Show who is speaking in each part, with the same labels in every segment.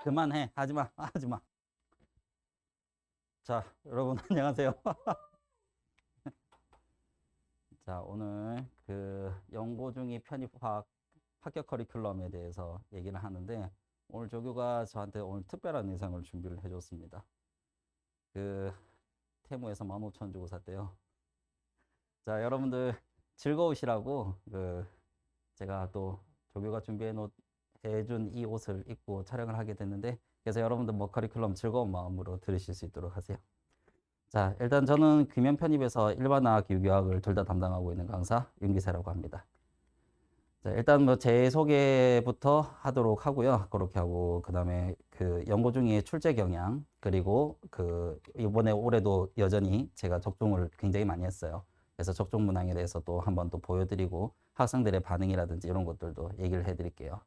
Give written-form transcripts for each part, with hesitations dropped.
Speaker 1: 그만해. 하지 마. 하지 마. 자, 여러분 안녕하세요. 자, 오늘 그 연고중이 편입화학 합격 커리큘럼에 대해서 얘기를 하는데 오늘 조교가 저한테 오늘 특별한 의상을 준비를 해줬습니다. 그 테무에서 15,000원 주고 샀대요. 자, 여러분들 즐거우시라고 제가 또 조교가 해준 이 옷을 입고 촬영을 하게 됐는데 그래서 여러분들 뭐 커리큘럼 즐거운 마음으로 들으실 수 있도록 하세요. 자, 일단 저는 귀면 편입에서 일반화학, 유기화학을 둘 다 담당하고 있는 강사 윤기세라고 합니다. 자, 일단 뭐 제 소개부터 하도록 하고요. 그렇게 하고 그다음에 그 연고중의 출제 경향 그리고 그 이번에 올해도 여전히 제가 적중을 굉장히 많이 했어요. 그래서 적중 문항에 대해서 또 한번 또 보여드리고 학생들의 반응이라든지 이런 것들도 얘기를 해드릴게요.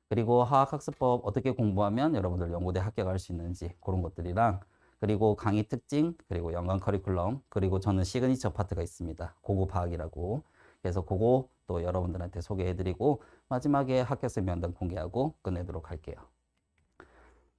Speaker 1: 그리고 화학학습법 어떻게 공부하면 여러분들 연고대 합격할 수 있는지 그런 것들이랑 그리고 강의 특징, 그리고 연관 커리큘럼, 그리고 저는 시그니처 파트가 있습니다. 고급화학이라고. 그래서 그거 또 여러분들한테 소개해드리고 마지막에 합격생 명단 공개하고 끝내도록 할게요.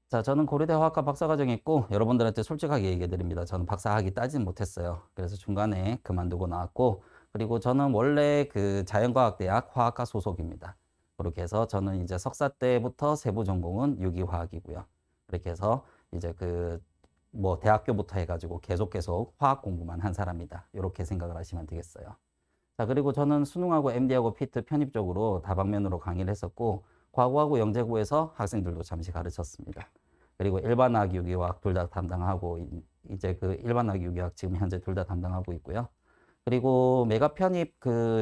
Speaker 1: 자, 저는 고려대 화학과 박사과정에 있고 여러분들한테 솔직하게 얘기해드립니다. 저는 박사학위 따진 못했어요. 그래서 중간에 그만두고 나왔고 그리고 저는 원래 그 자연과학대학 화학과 소속입니다. 그렇게 해서 저는 이제 석사 때부터 세부 전공은 유기화학이고요. 그렇게 해서 이제 뭐 대학교부터 해가지고 계속 화학 공부만 한 사람이다. 이렇게 생각을 하시면 되겠어요. 자, 그리고 저는 수능하고 MD하고 피트 편입적으로 다방면으로 강의를 했었고 과구하고 영재고에서 학생들도 잠시 가르쳤습니다. 그리고 일반화학, 유기화학 둘 다 담당하고 이제 그 일반화학, 유기화학 지금 현재 둘 다 담당하고 있고요. 그리고 메가 편입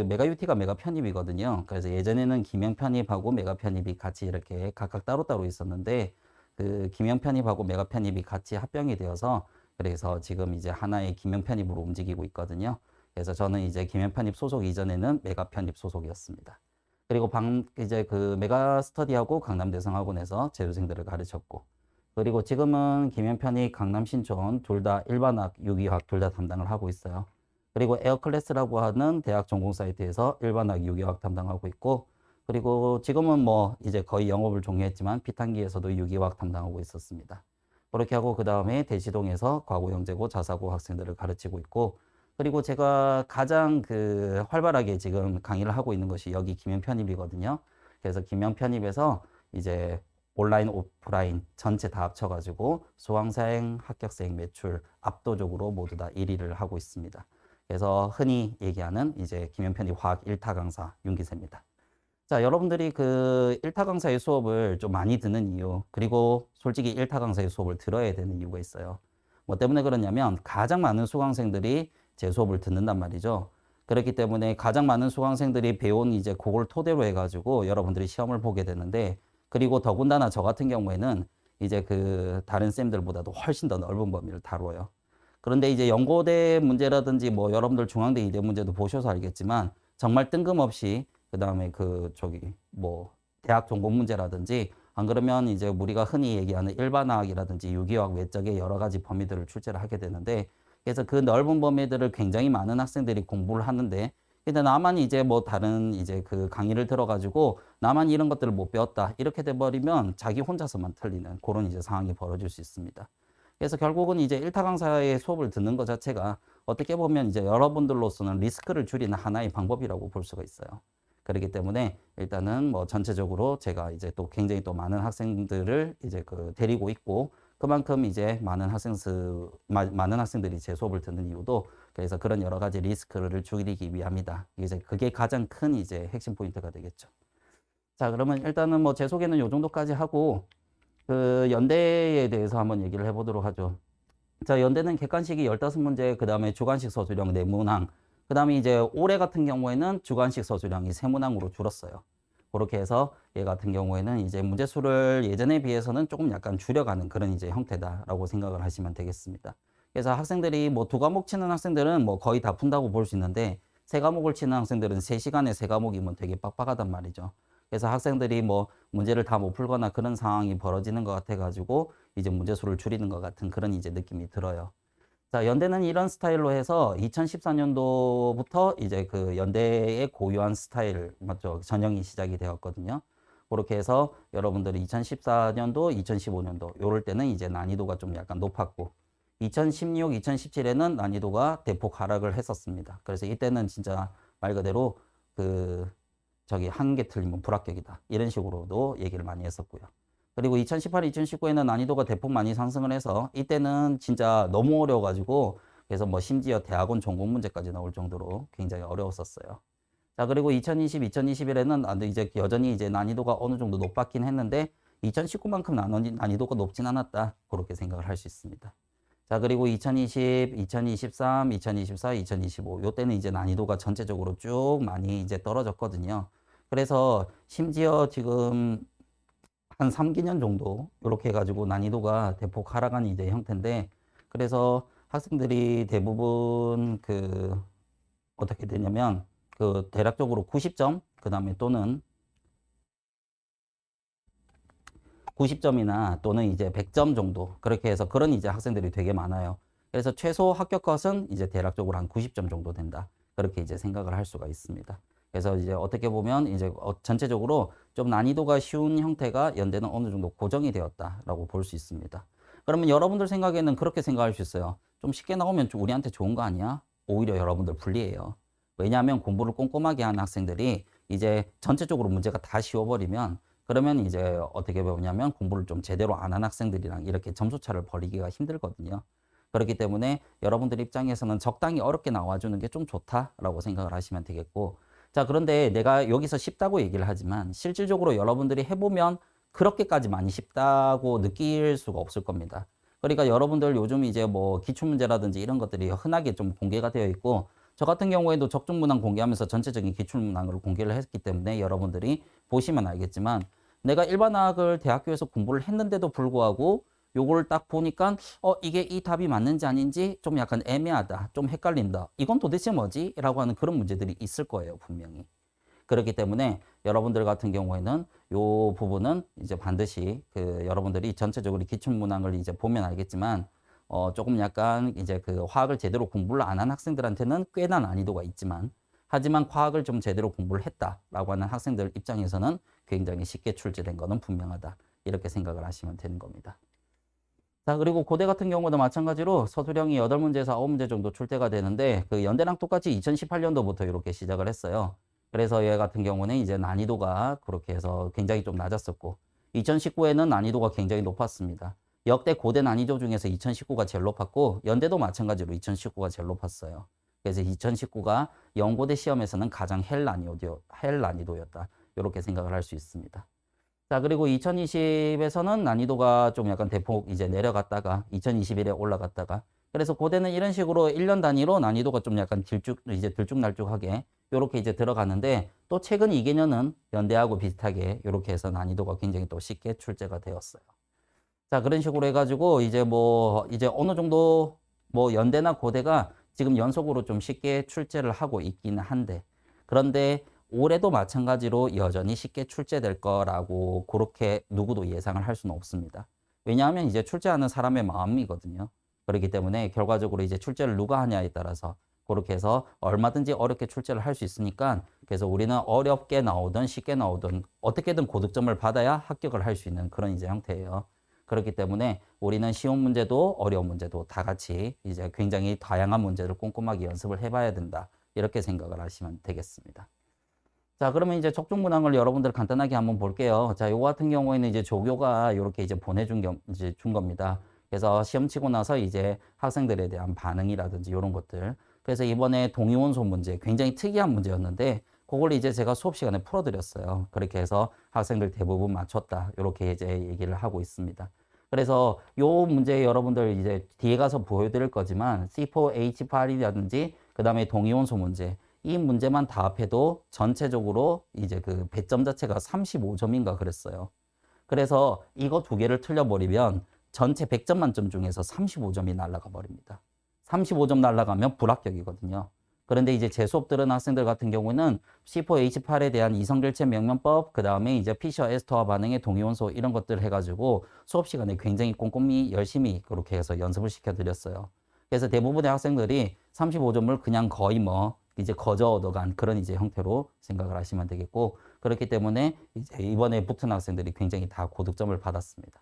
Speaker 1: 메가 UT가 메가 편입이거든요. 그래서 예전에는 기명 편입하고 메가 편입이 같이 이렇게 각각 따로따로 있었는데 기명 편입하고 메가 편입이 같이 합병이 되어서 그래서 지금 이제 하나의 기명 편입으로 움직이고 있거든요. 그래서 저는 이제 기명 편입 소속 이전에는 메가 편입 소속이었습니다. 그리고 이제 메가 스터디하고 강남 대성학원에서 재수생들을 가르쳤고 그리고 지금은 기명 편입 강남 신촌 둘 다 일반학, 유기학 둘 다 담당을 하고 있어요. 그리고 에어클래스라고 하는 대학 전공 사이트에서 일반학, 유기학 담당하고 있고 그리고 지금은 뭐 이제 거의 영업을 종료했지만 피탄기에서도 유기화학 담당하고 있었습니다. 그렇게 하고 그 다음에 대시동에서 과고영재고 자사고 학생들을 가르치고 있고 그리고 제가 가장 활발하게 지금 강의를 하고 있는 것이 여기 김영편입이거든요. 그래서 김영편입에서 이제 온라인, 오프라인 전체 다 합쳐가지고 수강생, 합격생 매출 압도적으로 모두 다 1위를 하고 있습니다. 그래서 흔히 얘기하는 이제 김영편입 화학 1타 강사 윤기세입니다. 자, 여러분들이 1타 강사의 수업을 좀 많이 듣는 이유, 그리고 솔직히 1타 강사의 수업을 들어야 되는 이유가 있어요. 뭐 때문에 그러냐면 가장 많은 수강생들이 제 수업을 듣는단 말이죠. 그렇기 때문에 가장 많은 수강생들이 배운 이제 그걸 토대로 해가지고 여러분들이 시험을 보게 되는데, 그리고 더군다나 저 같은 경우에는 이제 다른 쌤들보다도 훨씬 더 넓은 범위를 다뤄요. 그런데 이제 연고대 문제라든지 뭐 여러분들 중앙대 이대 문제도 보셔서 알겠지만 정말 뜬금없이 그다음에 뭐 대학 전공 문제라든지 안 그러면 이제 우리가 흔히 얘기하는 일반화학이라든지 유기화학 외적의 여러 가지 범위들을 출제를 하게 되는데 그래서 그 넓은 범위들을 굉장히 많은 학생들이 공부를 하는데 근데 나만 이제 뭐 다른 이제 강의를 들어가지고 나만 이런 것들을 못 배웠다 이렇게 돼버리면 자기 혼자서만 틀리는 그런 이제 상황이 벌어질 수 있습니다. 그래서 결국은 이제 1타 강사의 수업을 듣는 것 자체가 어떻게 보면 이제 여러분들로서는 리스크를 줄이는 하나의 방법이라고 볼 수가 있어요. 그렇기 때문에 일단은 뭐 전체적으로 제가 이제 또 굉장히 또 많은 학생들을 이제 데리고 있고 그만큼 이제 많은 학생들이 제 수업을 듣는 이유도 그래서 그런 여러 가지 리스크를 줄이기 위함이다. 이제 그게 가장 큰 이제 핵심 포인트가 되겠죠. 자, 그러면 일단은 뭐 제 소개는 요 정도까지 하고 연대에 대해서 한번 얘기를 해보도록 하죠. 자, 연대는 객관식이 15문제, 그 다음에 주관식 서술형 4문항, 그 다음에 이제 올해 같은 경우에는 주관식 서술형이 3문항으로 줄었어요. 그렇게 해서 얘 같은 경우에는 이제 문제수를 예전에 비해서는 조금 약간 줄여가는 그런 이제 형태다라고 생각을 하시면 되겠습니다. 그래서 학생들이 뭐 2과목 치는 학생들은 뭐 거의 다 푼다고 볼 수 있는데 3과목을 치는 학생들은 3시간에 3과목이면 되게 빡빡하단 말이죠. 그래서 학생들이 뭐 문제를 다 못 풀거나 그런 상황이 벌어지는 것 같아가지고 이제 문제수를 줄이는 것 같은 그런 이제 느낌이 들어요. 자, 연대는 이런 스타일로 해서 2014년도부터 이제 연대의 고유한 스타일, 맞죠? 전형이 시작이 되었거든요. 그렇게 해서 여러분들이 2014년도, 2015년도 요럴 때는 이제 난이도가 좀 약간 높았고 2016, 2017에는 난이도가 대폭 하락을 했었습니다. 그래서 이때는 진짜 말 그대로 그 저기 한 개 틀리면 불합격이다. 이런 식으로도 얘기를 많이 했었고요. 그리고 2018, 2019에는 난이도가 대폭 많이 상승을 해서 이때는 진짜 너무 어려워가지고 그래서 뭐 심지어 대학원 전공 문제까지 나올 정도로 굉장히 어려웠었어요. 자, 그리고 2020, 2021에는 이제 여전히 이제 난이도가 어느 정도 높았긴 했는데 2019만큼 난이도가 높진 않았다. 그렇게 생각을 할 수 있습니다. 자, 그리고 2020, 2023, 2024, 2025 요때는 이제 난이도가 전체적으로 쭉 많이 이제 떨어졌거든요. 그래서 심지어 지금 한 3기년 정도 이렇게 해가지고 난이도가 대폭 하락한 이제 형태인데 그래서 학생들이 대부분 그 어떻게 되냐면 그 대략적으로 90점 그 다음에 또는 90점이나 또는 이제 100점 정도 그렇게 해서 그런 이제 학생들이 되게 많아요. 그래서 최소 합격컷은 이제 대략적으로 한 90점 정도 된다. 그렇게 이제 생각을 할 수가 있습니다. 그래서 이제 어떻게 보면 이제 전체적으로 좀 난이도가 쉬운 형태가 연대는 어느 정도 고정이 되었다라고 볼 수 있습니다. 그러면 여러분들 생각에는 그렇게 생각할 수 있어요. 좀 쉽게 나오면 좀 우리한테 좋은 거 아니야? 오히려 여러분들 불리해요. 왜냐하면 공부를 꼼꼼하게 하는 학생들이 이제 전체적으로 문제가 다 쉬워버리면 그러면 이제 어떻게 보냐면 공부를 좀 제대로 안 한 학생들이랑 이렇게 점수차를 벌이기가 힘들거든요. 그렇기 때문에 여러분들 입장에서는 적당히 어렵게 나와주는 게 좀 좋다라고 생각을 하시면 되겠고 자, 그런데 내가 여기서 쉽다고 얘기를 하지만 실질적으로 여러분들이 해보면 그렇게까지 많이 쉽다고 느낄 수가 없을 겁니다. 그러니까 여러분들 요즘 이제 뭐 기출문제라든지 이런 것들이 흔하게 좀 공개가 되어 있고 저 같은 경우에도 적중문항 공개하면서 전체적인 기출문항을 공개를 했기 때문에 여러분들이 보시면 알겠지만 내가 일반화학을 대학교에서 공부를 했는데도 불구하고 요걸 딱 보니까 이게 이 답이 맞는지 아닌지 좀 약간 애매하다. 좀 헷갈린다. 이건 도대체 뭐지? 라고 하는 그런 문제들이 있을 거예요. 분명히. 그렇기 때문에 여러분들 같은 경우에는 요 부분은 이제 반드시 그 여러분들이 전체적으로 기출문항을 이제 보면 알겠지만 조금 약간 이제 그 화학을 제대로 공부를 안 한 학생들한테는 꽤나 난이도가 있지만 하지만 화학을 좀 제대로 공부를 했다라고 하는 학생들 입장에서는 굉장히 쉽게 출제된 거는 분명하다. 이렇게 생각을 하시면 되는 겁니다. 자, 그리고 고대 같은 경우도 마찬가지로 서술형이 8문제에서 9문제 정도 출제가 되는데 그 연대랑 똑같이 2018년도부터 이렇게 시작을 했어요. 그래서 얘 같은 경우는 이제 난이도가 그렇게 해서 굉장히 좀 낮았었고 2019에는 난이도가 굉장히 높았습니다. 역대 고대 난이도 중에서 2019가 제일 높았고 연대도 마찬가지로 2019가 제일 높았어요. 그래서 2019가 연고대 시험에서는 가장 헬 난이도였다. 이렇게 생각을 할 수 있습니다. 자, 그리고 2020에서는 난이도가 좀 약간 대폭 이제 내려갔다가 2021에 올라갔다가 그래서 고대는 이런 식으로 1년 단위로 난이도가 좀 약간 이제 들쭉날쭉하게 요렇게 이제 들어가는데 또 최근 2개년은 연대하고 비슷하게 요렇게 해서 난이도가 굉장히 또 쉽게 출제가 되었어요. 자, 그런 식으로 해가지고 이제 뭐 이제 어느 정도 뭐 연대나 고대가 지금 연속으로 좀 쉽게 출제를 하고 있기는 한데 그런데 올해도 마찬가지로 여전히 쉽게 출제될 거라고 그렇게 누구도 예상을 할 수는 없습니다. 왜냐하면 이제 출제하는 사람의 마음이거든요. 그렇기 때문에 결과적으로 이제 출제를 누가 하냐에 따라서 그렇게 해서 얼마든지 어렵게 출제를 할 수 있으니까 그래서 우리는 어렵게 나오든 쉽게 나오든 어떻게든 고득점을 받아야 합격을 할 수 있는 그런 이제 형태예요. 그렇기 때문에 우리는 쉬운 문제도 어려운 문제도 다 같이 이제 굉장히 다양한 문제를 꼼꼼하게 연습을 해봐야 된다. 이렇게 생각을 하시면 되겠습니다. 자, 그러면 이제 적중문항을 여러분들 간단하게 한번 볼게요. 자, 요거 같은 경우에는 이제 조교가 이렇게 이제 이제 준 겁니다. 그래서 시험 치고 나서 이제 학생들에 대한 반응이라든지 이런 것들. 그래서 이번에 동위원소 문제 굉장히 특이한 문제였는데 그걸 이제 제가 수업 시간에 풀어드렸어요. 그렇게 해서 학생들 대부분 맞췄다. 이렇게 이제 얘기를 하고 있습니다. 그래서 요 문제 여러분들 이제 뒤에 가서 보여드릴 거지만 C4H8이라든지 그 다음에 동위원소 문제 이 문제만 다 합해도 전체적으로 이제 그 배점 자체가 35점인가 그랬어요. 그래서 이거 두 개를 틀려버리면 전체 100점 만점 중에서 35점이 날아가 버립니다. 35점 날아가면 불합격이거든요. 그런데 이제 제 수업 들은 학생들 같은 경우는 C4H8에 대한 이성결체 명령법, 그 다음에 이제 피셔 에스터와 반응의 동위원소 이런 것들 해가지고 수업 시간에 굉장히 꼼꼼히 열심히 그렇게 해서 연습을 시켜드렸어요. 그래서 대부분의 학생들이 35점을 그냥 거의 뭐 이제 거저 얻어간 그런 이제 형태로 생각을 하시면 되겠고, 그렇기 때문에 이제 이번에 붙은 학생들이 굉장히 다 고득점을 받았습니다.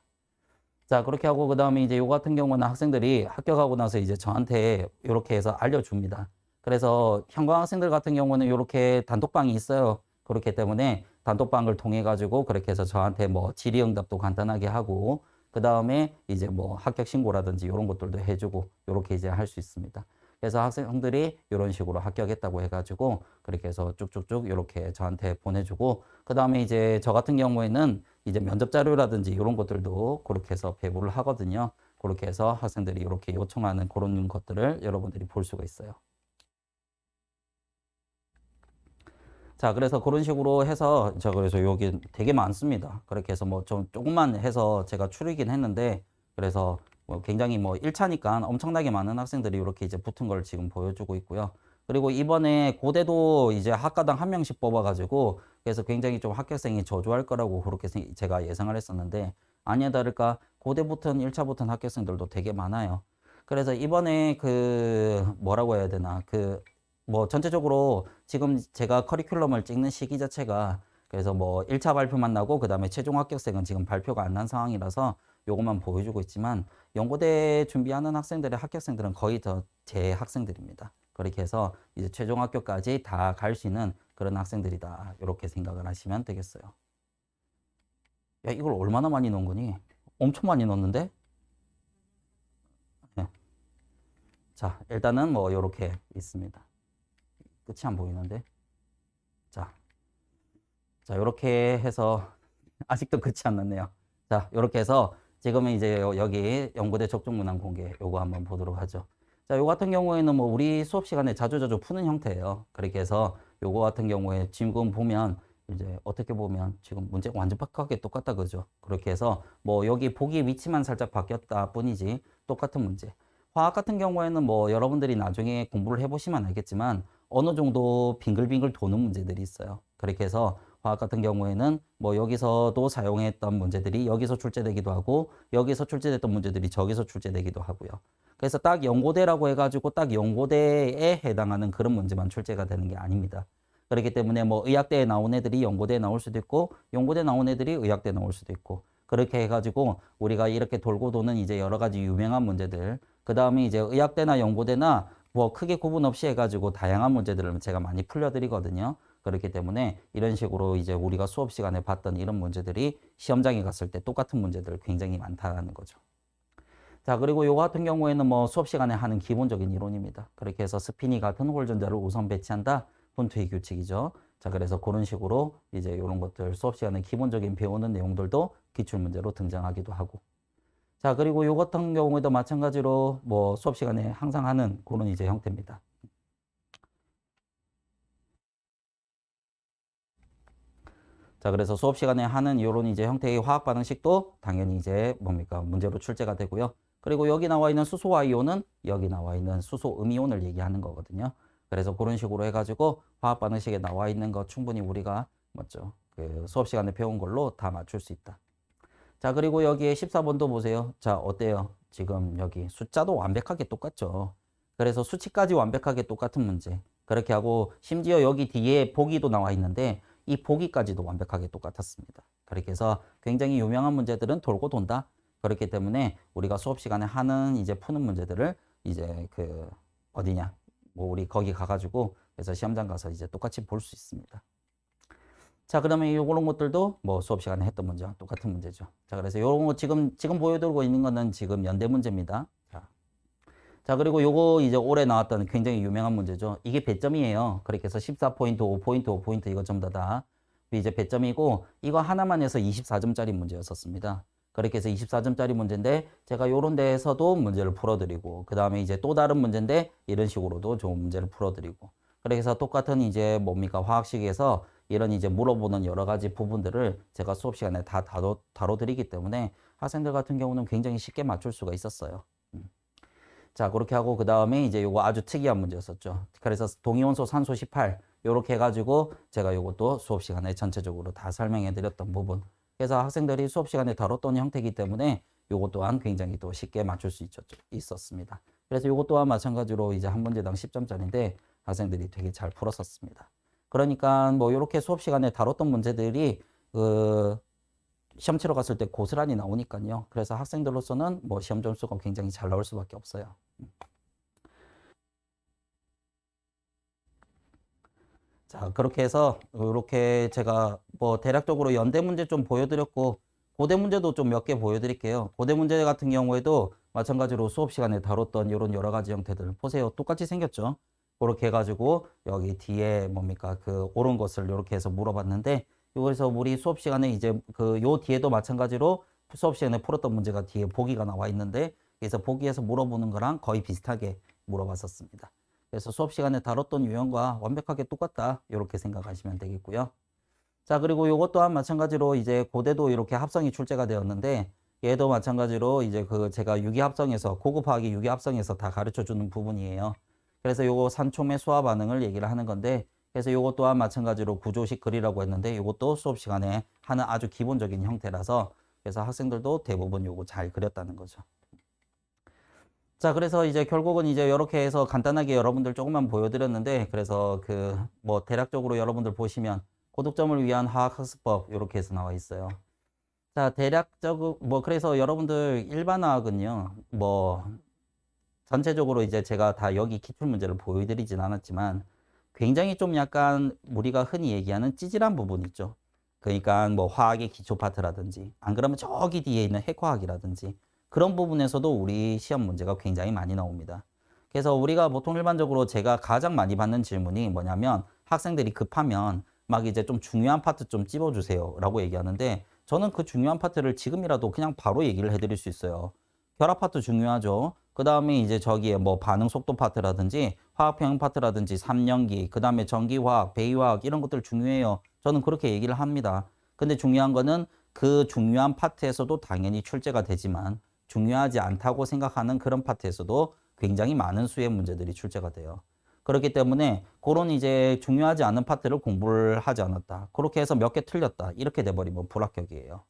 Speaker 1: 자, 그렇게 하고 그다음에 이제 요 같은 경우는 학생들이 합격하고 나서 이제 저한테 이렇게 해서 알려줍니다. 그래서 현관 학생들 같은 경우는 이렇게 단톡방이 있어요. 그렇기 때문에 단톡방을 통해 가지고 그렇게 해서 저한테 뭐 질의응답도 간단하게 하고, 그다음에 이제 뭐 합격 신고라든지 이런 것들도 해주고 이렇게 이제 할 수 있습니다. 그래서 학생들이 이런 식으로 합격했다고 해가지고 그렇게 해서 쭉쭉쭉 이렇게 저한테 보내주고, 그다음에 이제 저 같은 경우에는 이제 면접 자료라든지 이런 것들도 그렇게 해서 배부를 하거든요. 그렇게 해서 학생들이 이렇게 요청하는 그런 것들을 여러분들이 볼 수가 있어요. 자, 그래서 그런 식으로 해서 그래서 여기 되게 많습니다. 그렇게 해서 뭐 좀 조금만 해서 제가 추리긴 했는데, 그래서 뭐 굉장히 뭐 1차니까 엄청나게 많은 학생들이 이렇게 이제 붙은 걸 지금 보여주고 있고요. 그리고 이번에 고대도 이제 학과당 한 명씩 뽑아가지고 그래서 굉장히 좀 합격생이 저조할 거라고 그렇게 제가 예상을 했었는데, 아니야 다를까 고대 붙은 1차 붙은 합격생들도 되게 많아요. 그래서 이번에 그 뭐라고 해야 되나, 그 뭐 전체적으로 지금 제가 커리큘럼을 찍는 시기 자체가, 그래서 뭐 1차 발표만 나고 그다음에 최종 합격생은 지금 발표가 안 난 상황이라서 요것만 보여주고 있지만, 연고대 준비하는 학생들의 합격생들은 거의 더 제 학생들입니다. 그렇게 해서 이제 최종 합격까지 다 갈 수 있는 그런 학생들이다, 이렇게 생각을 하시면 되겠어요. 야, 이걸 얼마나 많이 넣은 거니? 엄청 많이 넣었는데? 네. 자, 일단은 뭐 요렇게 있습니다. 끝이 안 보이는데. 자, 요렇게 해서 아직도 끝이 안 났네요. 자, 요렇게 해서 지금은 이제 여기 연고대 적중문항 공개 요거 한번 보도록 하죠. 자, 요 같은 경우에는 뭐 우리 수업 시간에 자주자주 푸는 형태예요. 그렇게 해서 요거 같은 경우에 지금 보면 이제 어떻게 보면 지금 문제가 완전 팍하게 똑같다 그죠? 그렇게 해서 뭐 여기 보기 위치만 살짝 바뀌었다 뿐이지 똑같은 문제. 화학 같은 경우에는 뭐 여러분들이 나중에 공부를 해보시면 알겠지만 어느 정도 빙글빙글 도는 문제들이 있어요. 그렇게 해서 화학 같은 경우에는 뭐 여기서도 사용했던 문제들이 여기서 출제되기도 하고, 여기서 출제됐던 문제들이 저기서 출제되기도 하고요. 그래서 딱 연고대라고 해가지고 딱 연고대에 해당하는 그런 문제만 출제가 되는 게 아닙니다. 그렇기 때문에 뭐 의학대에 나온 애들이 연고대에 나올 수도 있고, 연고대 나온 애들이 의학대에 나올 수도 있고, 그렇게 해가지고 우리가 이렇게 돌고 도는 이제 여러 가지 유명한 문제들, 그 다음에 이제 의학대나 연고대나 뭐 크게 구분 없이 해가지고 다양한 문제들을 제가 많이 풀려드리거든요. 그렇기 때문에 이런 식으로 이제 우리가 수업 시간에 봤던 이런 문제들이 시험장에 갔을 때 똑같은 문제들 굉장히 많다는 거죠. 자, 그리고 요거 같은 경우에는 뭐 수업 시간에 하는 기본적인 이론입니다. 그렇게 해서 스피니 같은 홀전자를 우선 배치한다. 분투의 규칙이죠. 자, 그래서 그런 식으로 이제 이런 것들 수업 시간에 기본적인 배우는 내용들도 기출문제로 등장하기도 하고. 자, 그리고 요 같은 경우에도 마찬가지로 뭐 수업 시간에 항상 하는 그런 이제 형태입니다. 자, 그래서 수업 시간에 하는 이런 이제 형태의 화학 반응식도 당연히 이제 뭡니까? 문제로 출제가 되고요. 그리고 여기 나와 있는 수소와 이온은 여기 나와 있는 수소 음이온을 얘기하는 거거든요. 그래서 그런 식으로 해가지고 화학 반응식에 나와 있는 거 충분히 우리가 맞죠? 그 수업 시간에 배운 걸로 다 맞출 수 있다. 자, 그리고 여기에 14번도 보세요. 자, 어때요? 지금 여기 숫자도 완벽하게 똑같죠. 그래서 수치까지 완벽하게 똑같은 문제. 그렇게 하고 심지어 여기 뒤에 보기도 나와 있는데 이 보기까지도 완벽하게 똑같았습니다. 그렇게 해서 굉장히 유명한 문제들은 돌고 돈다. 그렇기 때문에 우리가 수업 시간에 하는 이제 푸는 문제들을 이제 그 어디냐? 뭐 우리 거기 가가지고 그래서 시험장 가서 이제 똑같이 볼 수 있습니다. 자, 그러면 요런 것들도 뭐 수업 시간에 했던 문제와 똑같은 문제죠. 자, 그래서 요런 거 지금 보여드리고 있는 거는 지금 연대 문제입니다. 자, 그리고 요거 이제 올해 나왔던 굉장히 유명한 문제죠. 이게 배점이에요. 그렇게 해서 14포인트, 5포인트, 5포인트 이거 전부 다 이제 배점이고, 이거 하나만 해서 24점짜리 문제였었습니다. 그렇게 해서 24점짜리 문제인데 제가 요런 데에서도 문제를 풀어드리고, 그 다음에 이제 또 다른 문제인데 이런 식으로도 좋은 문제를 풀어드리고, 그래서 똑같은 이제 뭡니까 화학식에서 이런 이제 물어보는 여러 가지 부분들을 제가 수업 시간에 다 다뤄드리기 때문에 학생들 같은 경우는 굉장히 쉽게 맞출 수가 있었어요. 자, 그렇게 하고 그 다음에 이제 요거 아주 특이한 문제였었죠. 그래서 동위원소 산소 18 요렇게 해가지고 제가 요것도 수업 시간에 전체적으로 다 설명해 드렸던 부분. 그래서 학생들이 수업 시간에 다뤘던 형태이기 때문에 요것 또한 굉장히 또 쉽게 맞출 수 있었습니다. 그래서 요것 또한 마찬가지로 이제 한 문제당 10점짜리인데 학생들이 되게 잘 풀었었습니다. 그러니까 뭐 이렇게 수업 시간에 다뤘던 문제들이 시험 치러 갔을 때 고스란히 나오니까요. 그래서 학생들로서는 뭐 시험 점수가 굉장히 잘 나올 수밖에 없어요. 자, 그렇게 해서 이렇게 제가 뭐 대략적으로 연대 문제 좀 보여드렸고 고대 문제도 좀 몇 개 보여드릴게요. 고대 문제 같은 경우에도 마찬가지로 수업 시간에 다뤘던 이런 여러 가지 형태들 보세요. 똑같이 생겼죠. 그렇게 해가지고 여기 뒤에 뭡니까 그 옳은 것을 이렇게 해서 물어봤는데 여기서 우리 수업 시간에 이제 그 요 뒤에도 마찬가지로 수업 시간에 풀었던 문제가 뒤에 보기가 나와 있는데 그래서 보기에서 물어보는 거랑 거의 비슷하게 물어봤었습니다. 그래서 수업 시간에 다뤘던 유형과 완벽하게 똑같다 이렇게 생각하시면 되겠고요. 자, 그리고 요것 또한 마찬가지로 이제 고대도 이렇게 합성이 출제가 되었는데 얘도 마찬가지로 이제 그 제가 유기합성에서 고급화학이 유기합성에서 다 가르쳐 주는 부분이에요. 그래서 요거 산초매 수화 반응을 얘기를 하는 건데 그래서 요것 또한 마찬가지로 구조식 글이라고 했는데 요것도 수업 시간에 하는 아주 기본적인 형태라서 그래서 학생들도 대부분 요거 잘 그렸다는 거죠. 자, 그래서 이제 결국은 이제 이렇게 해서 간단하게 여러분들 조금만 보여드렸는데, 그래서 그 뭐 대략적으로 여러분들 보시면 고득점을 위한 화학학습법 이렇게 해서 나와 있어요. 자, 대략적으로 뭐 그래서 여러분들 일반화학은요, 뭐 전체적으로 이제 제가 다 여기 기출 문제를 보여드리진 않았지만 굉장히 좀 약간 우리가 흔히 얘기하는 찌질한 부분 있죠. 그러니까 뭐 화학의 기초 파트라든지 안 그러면 저기 뒤에 있는 핵화학이라든지 그런 부분에서도 우리 시험 문제가 굉장히 많이 나옵니다. 그래서 우리가 보통 일반적으로 제가 가장 많이 받는 질문이 뭐냐면 학생들이 급하면 막 이제 좀 중요한 파트 좀 찝어주세요 라고 얘기하는데 저는 그 중요한 파트를 지금이라도 그냥 바로 얘기를 해드릴 수 있어요. 결합 파트 중요하죠. 그 다음에 이제 저기에 뭐 반응 속도 파트라든지 화학 평형 파트라든지 3년기, 그 다음에 전기화학, 배기화학 이런 것들 중요해요. 저는 그렇게 얘기를 합니다. 근데 중요한 거는 그 중요한 파트에서도 당연히 출제가 되지만 중요하지 않다고 생각하는 그런 파트에서도 굉장히 많은 수의 문제들이 출제가 돼요. 그렇기 때문에 그런 이제 중요하지 않은 파트를 공부를 하지 않았다. 그렇게 해서 몇 개 틀렸다. 이렇게 돼버리면 불합격이에요.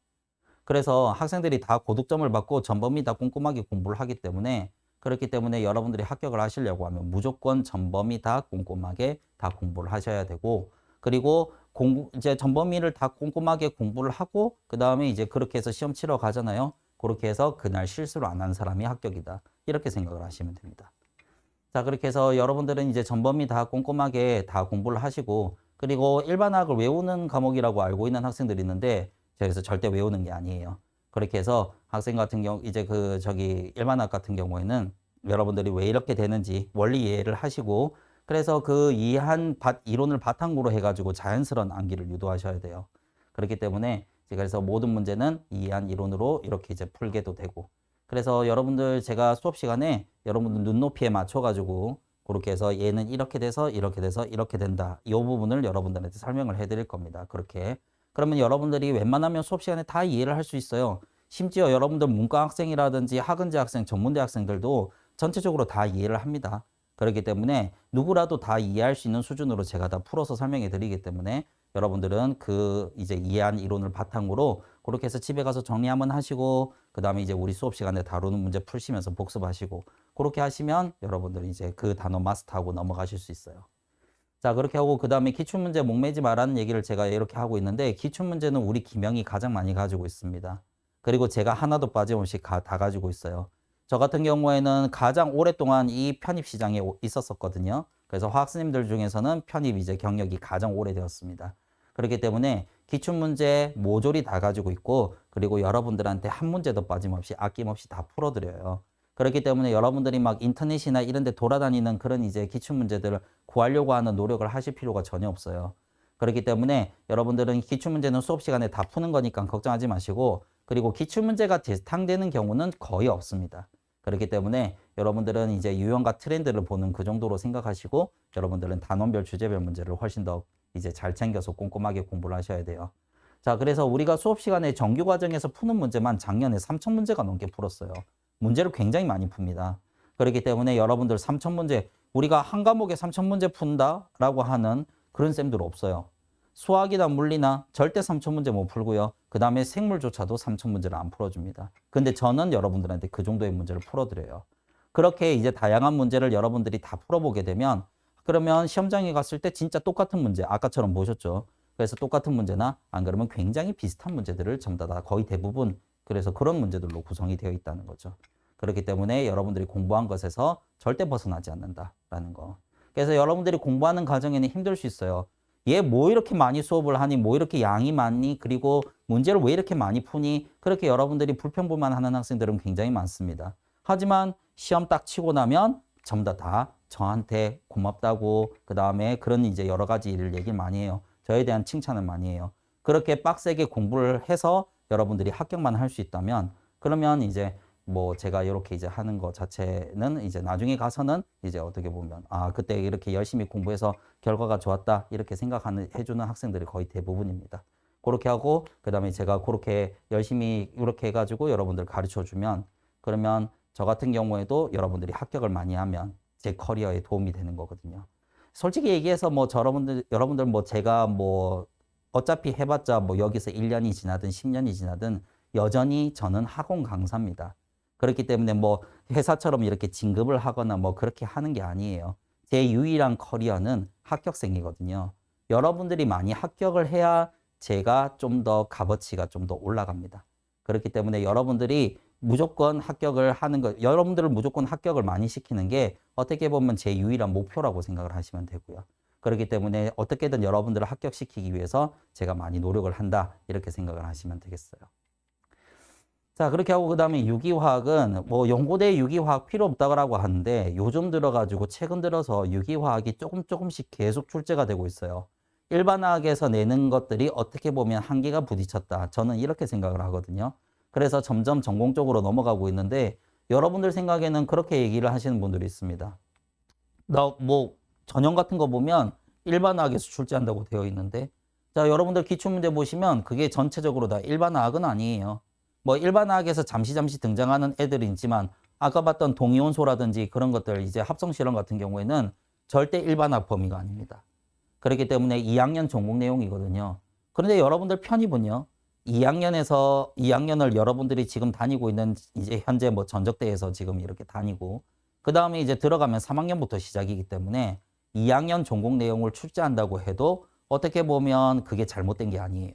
Speaker 1: 그래서 학생들이 다 고득점을 받고 전범위 다 꼼꼼하게 공부를 하기 때문에 그렇기 때문에 여러분들이 합격을 하시려고 하면 무조건 전범위 다 꼼꼼하게 다 공부를 하셔야 되고 그리고 이제 전범위를 다 꼼꼼하게 공부를 하고 그 다음에 이제 그렇게 해서 시험 치러 가잖아요. 그렇게 해서 그날 실수를 안 한 사람이 합격이다. 이렇게 생각을 하시면 됩니다. 자, 그렇게 해서 여러분들은 이제 전범위 다 꼼꼼하게 다 공부를 하시고 그리고 일반학을 외우는 과목이라고 알고 있는 학생들이 있는데 그래서 절대 외우는 게 아니에요. 그렇게 해서 학생 같은 경우 이제 그 저기 일반학 같은 경우에는 여러분들이 왜 이렇게 되는지 원리 이해를 하시고 그래서 그 이해한 이론을 바탕으로 해가지고 자연스러운 암기를 유도하셔야 돼요. 그렇기 때문에 그래서 모든 문제는 이해한 이론으로 이렇게 이제 풀게도 되고 그래서 여러분들 제가 수업 시간에 여러분들 눈높이에 맞춰가지고 그렇게 해서 얘는 이렇게 돼서 이렇게 돼서 이렇게 된다. 이 부분을 여러분들한테 설명을 해드릴 겁니다. 그렇게. 그러면 여러분들이 웬만하면 수업 시간에 다 이해를 할 수 있어요. 심지어 여러분들 문과 학생이라든지 학은제 학생, 전문대 학생들도 전체적으로 다 이해를 합니다. 그렇기 때문에 누구라도 다 이해할 수 있는 수준으로 제가 다 풀어서 설명해 드리기 때문에 여러분들은 그 이제 이해한 이론을 바탕으로 그렇게 해서 집에 가서 정리 한번 하시고 그 다음에 이제 우리 수업 시간에 다루는 문제 풀시면서 복습하시고 그렇게 하시면 여러분들은 이제 그 단어 마스터하고 넘어가실 수 있어요. 자, 그렇게 하고 그 다음에 기출문제 목매지 말라는 얘기를 제가 이렇게 하고 있는데 기출문제는 우리 기명이 가장 많이 가지고 있습니다. 그리고 제가 하나도 빠짐없이 다 가지고 있어요. 저 같은 경우에는 가장 오랫동안 이 편입 시장에 있었었거든요. 그래서 화학스님들 중에서는 편입 이제 경력이 가장 오래되었습니다. 그렇기 때문에 기출문제 모조리 다 가지고 있고 그리고 여러분들한테 한 문제도 빠짐없이 아낌없이 다 풀어드려요. 그렇기 때문에 여러분들이 막 인터넷이나 이런 데 돌아다니는 그런 이제 기출문제들을 구하려고 하는 노력을 하실 필요가 전혀 없어요. 그렇기 때문에 여러분들은 기출문제는 수업 시간에 다 푸는 거니까 걱정하지 마시고 그리고 기출문제가 대탕되는 경우는 거의 없습니다. 그렇기 때문에 여러분들은 이제 유형과 트렌드를 보는 그 정도로 생각하시고 여러분들은 단원별 주제별 문제를 훨씬 더 이제 잘 챙겨서 꼼꼼하게 공부를 하셔야 돼요. 자, 그래서 우리가 수업 시간에 정규 과정에서 푸는 문제만 작년에 3,000문제가 넘게 풀었어요. 문제를 굉장히 많이 풉니다. 그렇기 때문에 여러분들 3,000문제, 우리가 한 과목에 3,000문제 푼다라고 하는 그런 쌤들 없어요. 수학이나 물리나 절대 3,000문제 못 풀고요. 그 다음에 생물조차도 3,000문제를 안 풀어줍니다. 근데 저는 여러분들한테 그 정도의 문제를 풀어드려요. 그렇게 이제 다양한 문제를 여러분들이 다 풀어보게 되면 그러면 시험장에 갔을 때 진짜 똑같은 문제, 아까처럼 보셨죠? 그래서 똑같은 문제나 안 그러면 굉장히 비슷한 문제들을 전부 다 거의 대부분 그래서 그런 문제들로 구성이 되어 있다는 거죠. 그렇기 때문에 여러분들이 공부한 것에서 절대 벗어나지 않는다라는 거. 그래서 여러분들이 공부하는 과정에는 힘들 수 있어요. 얘 뭐 이렇게 많이 수업을 하니, 뭐 이렇게 양이 많니, 그리고 문제를 왜 이렇게 많이 푸니, 그렇게 여러분들이 불평불만 하는 학생들은 굉장히 많습니다. 하지만 시험 딱 치고 나면 전부 다 저한테 고맙다고, 그 다음에 그런 이제 여러 가지 일을 얘기를 많이 해요. 저에 대한 칭찬을 많이 해요. 그렇게 빡세게 공부를 해서 여러분들이 합격만 할 수 있다면, 그러면 이제 뭐 제가 이렇게 이제 하는 것 자체는 이제 나중에 가서는 이제 어떻게 보면 아 그때 이렇게 열심히 공부해서 결과가 좋았다 이렇게 생각하는 해주는 학생들이 거의 대부분입니다. 그렇게 하고 그다음에 제가 그렇게 열심히 이렇게 해가지고 여러분들 가르쳐 주면 그러면 저 같은 경우에도 여러분들이 합격을 많이 하면 제 커리어에 도움이 되는 거거든요. 솔직히 얘기해서 뭐 여러분들 뭐 제가 뭐 어차피 해봤자 뭐 여기서 1년이 지나든 10년이 지나든 여전히 저는 학원 강사입니다. 그렇기 때문에 뭐 회사처럼 이렇게 진급을 하거나 뭐 그렇게 하는 게 아니에요. 제 유일한 커리어는 합격생이거든요. 여러분들이 많이 합격을 해야 제가 좀 더 값어치가 좀 더 올라갑니다. 그렇기 때문에 여러분들이 무조건 합격을 하는 것, 여러분들을 무조건 합격을 많이 시키는 게 어떻게 보면 제 유일한 목표라고 생각을 하시면 되고요. 그렇기 때문에 어떻게든 여러분들을 합격시키기 위해서 제가 많이 노력을 한다. 이렇게 생각을 하시면 되겠어요. 자, 그렇게 하고 그다음에 유기화학은 뭐 연고대 유기화학 필요 없다고 하는데 요즘 들어가지고 최근 들어서 유기화학이 조금씩 계속 출제가 되고 있어요. 일반화학에서 내는 것들이 어떻게 보면 한계가 부딪혔다. 저는 이렇게 생각을 하거든요. 그래서 점점 전공 쪽으로 넘어가고 있는데 여러분들 생각에는 그렇게 얘기를 하시는 분들이 있습니다. 나 뭐 전형 같은 거 보면 일반화학에서 출제한다고 되어 있는데 자, 여러분들 기출문제 보시면 그게 전체적으로 다 일반화학은 아니에요. 뭐 일반화학에서 잠시 등장하는 애들이 있지만 아까 봤던 동이온소라든지 그런 것들 이제 합성실험 같은 경우에는 절대 일반화학 범위가 아닙니다. 그렇기 때문에 2학년 전공 내용이거든요. 그런데 여러분들 편입은요. 2학년을 여러분들이 지금 다니고 있는 이제 현재 뭐 전적대에서 지금 이렇게 다니고 그 다음에 이제 들어가면 3학년부터 시작이기 때문에 2학년 전공 내용을 출제한다고 해도 어떻게 보면 그게 잘못된 게 아니에요.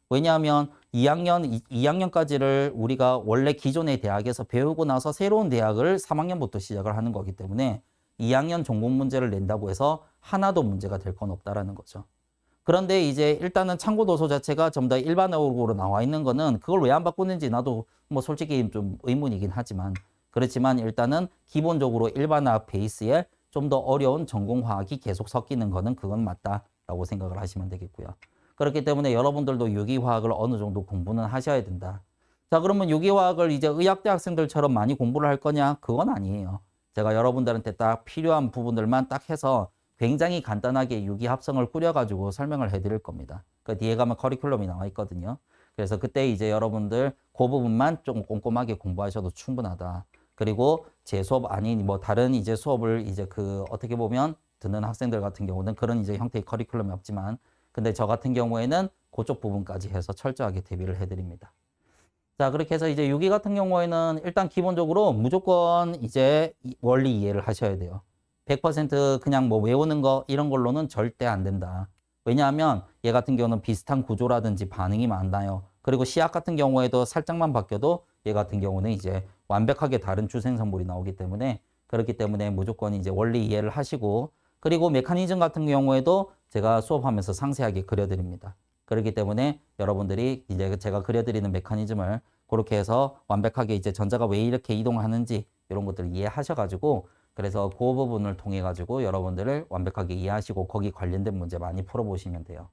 Speaker 1: 왜냐하면 2학년까지를 우리가 원래 기존의 대학에서 배우고 나서 새로운 대학을 3학년부터 시작을 하는 거기 때문에 2학년 전공 문제를 낸다고 해서 하나도 문제가 될 건 없다라는 거죠. 그런데 이제 일단은 참고 도서 자체가 전부 다 일반어로 나와 있는 거는 그걸 왜 안 바꾸는지 나도 뭐 솔직히 좀 의문이긴 하지만 그렇지만 일단은 기본적으로 일반화 베이스에 좀 더 어려운 전공화학이 계속 섞이는 거는 그건 맞다라고 생각을 하시면 되겠고요. 그렇기 때문에 여러분들도 유기화학을 어느 정도 공부는 하셔야 된다. 자, 그러면 유기화학을 이제 의학대 학생들처럼 많이 공부를 할 거냐? 그건 아니에요. 제가 여러분들한테 딱 필요한 부분들만 딱 해서 굉장히 간단하게 유기합성을 꾸려가지고 설명을 해드릴 겁니다. 그 뒤에 가면 커리큘럼이 나와 있거든요. 그래서 그때 이제 여러분들 그 부분만 좀 꼼꼼하게 공부하셔도 충분하다. 그리고 제 수업 아닌 뭐 다른 이제 수업을 이제 그 어떻게 보면 듣는 학생들 같은 경우는 그런 이제 형태의 커리큘럼이 없지만 근데 저 같은 경우에는 그쪽 부분까지 해서 철저하게 대비를 해드립니다. 자, 그렇게 해서 이제 유기 같은 경우에는 일단 기본적으로 무조건 이제 원리 이해를 하셔야 돼요. 100% 그냥 뭐 외우는 거 이런 걸로는 절대 안 된다. 왜냐하면 얘 같은 경우는 비슷한 구조라든지 반응이 많나요. 그리고 시약 같은 경우에도 살짝만 바뀌어도 얘 같은 경우는 이제 완벽하게 다른 주생성분이 나오기 때문에 그렇기 때문에 무조건 이제 원리 이해를 하시고 그리고 메커니즘 같은 경우에도 제가 수업하면서 상세하게 그려드립니다. 그렇기 때문에 여러분들이 이제 제가 그려드리는 메커니즘을 그렇게 해서 완벽하게 이제 전자가 왜 이렇게 이동하는지 이런 것들을 이해하셔가지고 그래서 그 부분을 통해 가지고 여러분들을 완벽하게 이해하시고 거기 관련된 문제 많이 풀어보시면 돼요.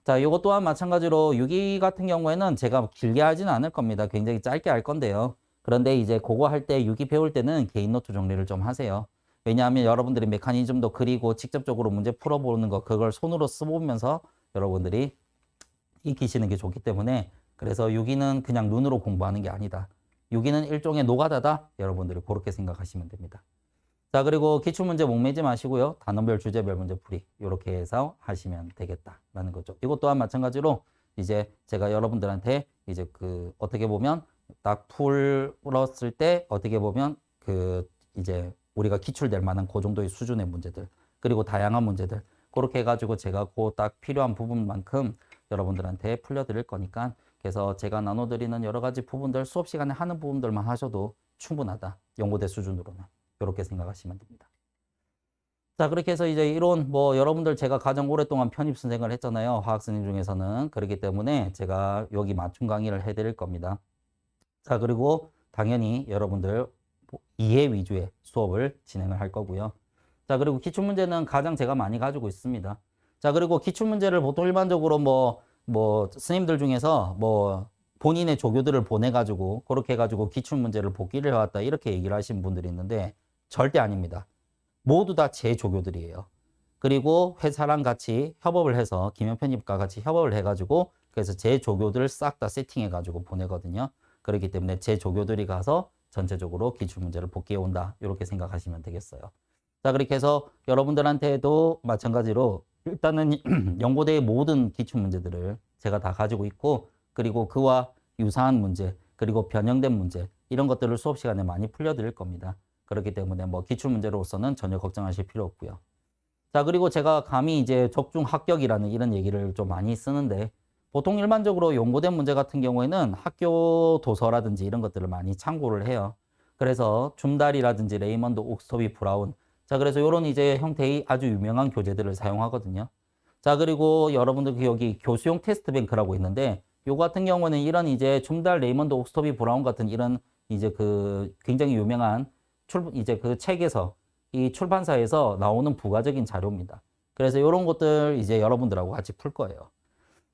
Speaker 1: 자, 이것 또한 마찬가지로 유기 같은 경우에는 제가 길게 하지는 않을 겁니다. 굉장히 짧게 할 건데요. 그런데 이제 그거 할 때 유기 배울 때는 개인 노트 정리를 좀 하세요. 왜냐하면 여러분들이 메커니즘도 그리고 직접적으로 문제 풀어보는 거 그걸 손으로 써보면서 여러분들이 익히시는 게 좋기 때문에 그래서 유기는 그냥 눈으로 공부하는 게 아니다. 유기는 일종의 노가다다. 여러분들이 그렇게 생각하시면 됩니다. 자, 그리고 기출문제 목매지 마시고요. 단원별, 주제별 문제 풀이 이렇게 해서 하시면 되겠다라는 거죠. 이것 또한 마찬가지로 이제 제가 여러분들한테 이제 그 어떻게 보면 딱 풀었을 때 어떻게 보면 그 이제 우리가 기출될 만한 그 정도의 수준의 문제들 그리고 다양한 문제들 그렇게 해가지고 제가 그 딱 필요한 부분만큼 여러분들한테 풀려드릴 거니까 그래서 제가 나눠드리는 여러 가지 부분들 수업 시간에 하는 부분들만 하셔도 충분하다. 연고대 수준으로는. 이렇게 생각하시면 됩니다. 자, 그렇게 해서 이제 이론, 여러분들 제가 가장 오랫동안 편입 선생을 했잖아요. 화학 선생 중에서는. 그렇기 때문에 제가 여기 맞춤 강의를 해드릴 겁니다. 자, 그리고 당연히 여러분들 이해 위주의 수업을 진행을 할 거고요. 자, 그리고 기출문제는 가장 제가 많이 가지고 있습니다. 자, 그리고 기출문제를 보통 일반적으로 스님들 중에서 본인의 조교들을 보내가지고 그렇게 해가지고 기출문제를 복기를 해왔다 이렇게 얘기를 하시는 분들이 있는데 절대 아닙니다. 모두 다 제 조교들이에요. 그리고 회사랑 같이 협업을 해서 김현편입과 같이 협업을 해가지고 그래서 제 조교들 싹 다 세팅해가지고 보내거든요. 그렇기 때문에 제 조교들이 가서 전체적으로 기출문제를 복기해 온다. 이렇게 생각하시면 되겠어요. 자, 그렇게 해서 여러분들한테도 마찬가지로 일단은 연고대의 모든 기출문제들을 제가 다 가지고 있고 그리고 그와 유사한 문제 그리고 변형된 문제 이런 것들을 수업 시간에 많이 풀려드릴 겁니다. 그렇기 때문에 기출문제로서는 전혀 걱정하실 필요 없고요. 자, 그리고 제가 감히 이제 적중 합격이라는 이런 얘기를 좀 많이 쓰는데 보통 일반적으로 연고된 문제 같은 경우에는 학교 도서라든지 이런 것들을 많이 참고를 해요. 그래서 줌달이라든지 레이먼드, 옥스토비, 브라운. 자, 그래서 이런 이제 형태의 아주 유명한 교재들을 사용하거든요. 자, 그리고 여러분들 여기 교수용 테스트 뱅크라고 있는데 요거 같은 경우는 이런 이제 줌달, 레이먼드, 옥스토비, 브라운 같은 이런 이제 그 굉장히 유명한 이제 그 책에서 이 출판사에서 나오는 부가적인 자료입니다. 그래서 이런 것들 이제 여러분들하고 같이 풀 거예요.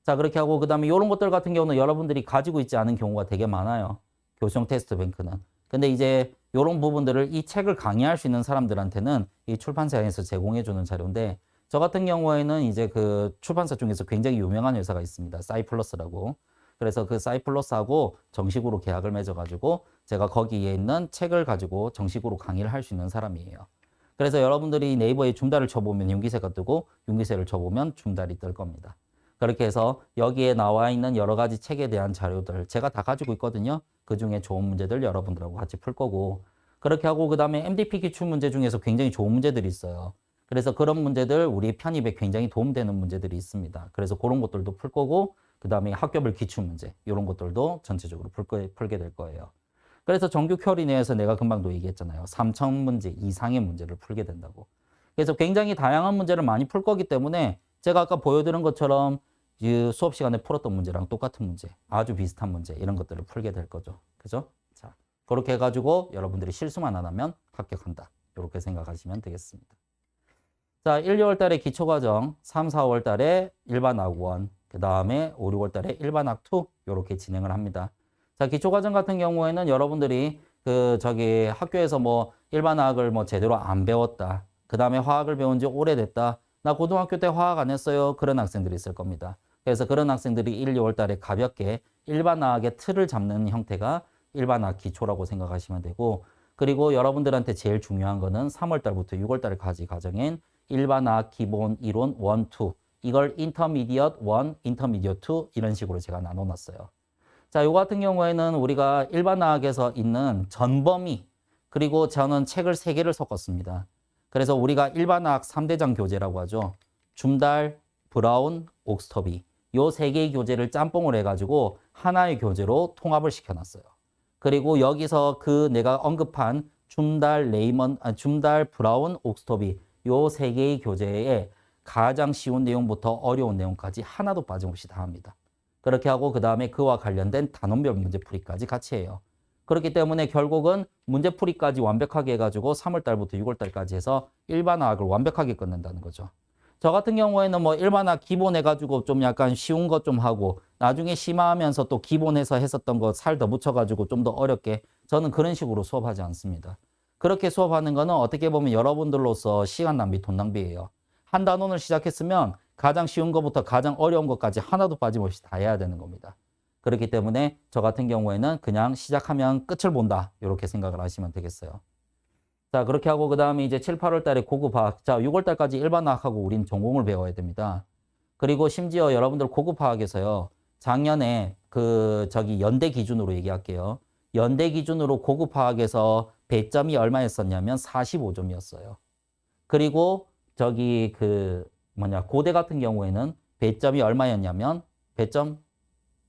Speaker 1: 자, 그렇게 하고 그다음에 이런 것들 같은 경우는 여러분들이 가지고 있지 않은 경우가 되게 많아요. 교수용 테스트 뱅크는. 근데 이제 이런 부분들을 이 책을 강의할 수 있는 사람들한테는 이 출판사에서 제공해 주는 자료인데 저 같은 경우에는 이제 그 출판사 중에서 굉장히 유명한 회사가 있습니다. 사이플러스라고. 그래서 그 사이플러스하고 정식으로 계약을 맺어가지고 제가 거기에 있는 책을 가지고 정식으로 강의를 할 수 있는 사람이에요. 그래서 여러분들이 네이버에 줌달을 쳐보면 윤기세가 뜨고 윤기세를 쳐보면 줌달이 뜰 겁니다. 그렇게 해서 여기에 나와 있는 여러 가지 책에 대한 자료들 제가 다 가지고 있거든요. 그 중에 좋은 문제들 여러분들하고 같이 풀 거고 그렇게 하고 그 다음에 MDP 기출 문제 중에서 굉장히 좋은 문제들이 있어요. 그래서 그런 문제들 우리 편입에 굉장히 도움되는 문제들이 있습니다. 그래서 그런 것들도 풀 거고 그 다음에 학교별 기출 문제 이런 것들도 전체적으로 풀게 될 거예요. 그래서 정규 큐어리 내에서 내가 금방도 얘기했잖아요. 3,000문제 이상의 문제를 풀게 된다고. 그래서 굉장히 다양한 문제를 많이 풀 거기 때문에 제가 아까 보여드린 것처럼 수업 시간에 풀었던 문제랑 똑같은 문제, 아주 비슷한 문제 이런 것들을 풀게 될 거죠. 그죠? 자, 그렇게 해가지고 여러분들이 실수만 안 하면 합격한다. 이렇게 생각하시면 되겠습니다. 자, 1, 2월 달에 기초과정, 3, 4월 달에 일반학원, 그 다음에 5, 6월 달에 일반학2 이렇게 진행을 합니다. 자, 기초과정 같은 경우에는 여러분들이 학교에서 일반학을 제대로 안 배웠다. 그 다음에 화학을 배운 지 오래됐다. 나 고등학교 때 화학 안 했어요. 그런 학생들이 있을 겁니다. 그래서 그런 학생들이 1, 2월 달에 가볍게 일반학의 틀을 잡는 형태가 일반학 기초라고 생각하시면 되고 그리고 여러분들한테 제일 중요한 거는 3월 달부터 6월 달까지 과정인 일반학 기본 이론 1, 2 이걸 인터미디엇 1, 인터미디엇 2 이런 식으로 제가 나눠놨어요. 자, 요 같은 경우에는 우리가 일반학에서 있는 전범위 그리고 저는 책을 3개를 섞었습니다. 그래서 우리가 일반학 3대장 교재라고 하죠. 줌달, 브라운, 옥스터비 요 3개의 교재를 짬뽕을 해가지고 하나의 교재로 통합을 시켜놨어요. 그리고 여기서 내가 언급한 줌달, 줌달, 브라운, 옥스터비 요 3개의 교재에 가장 쉬운 내용부터 어려운 내용까지 하나도 빠짐없이 다 합니다. 그렇게 하고 그 다음에 그와 관련된 단원별 문제풀이까지 같이 해요. 그렇기 때문에 결국은 문제풀이까지 완벽하게 해가지고 3월 달부터 6월 달까지 해서 일반화학을 완벽하게 끝낸다는 거죠. 저 같은 경우에는 일반화학 기본 해가지고 좀 약간 쉬운 것 좀 하고 나중에 심화하면서 또 기본에서 했었던 거 살 더 붙여가지고 좀 더 어렵게 저는 그런 식으로 수업하지 않습니다. 그렇게 수업하는 거는 어떻게 보면 여러분들로서 시간 낭비, 돈 낭비예요. 한 단원을 시작했으면 가장 쉬운 것부터 가장 어려운 것까지 하나도 빠짐없이 다 해야 되는 겁니다. 그렇기 때문에 저 같은 경우에는 그냥 시작하면 끝을 본다. 이렇게 생각을 하시면 되겠어요. 자, 그렇게 하고 그 다음에 이제 7, 8월 달에 고급화학. 자, 6월 달까지 일반화학하고 우린 전공을 배워야 됩니다. 그리고 심지어 여러분들 고급화학에서요. 작년에 연대 기준으로 얘기할게요. 연대 기준으로 고급화학에서 배점이 얼마였었냐면 45점이었어요. 그리고 저기 고대 같은 경우에는 배점이 얼마였냐면 배점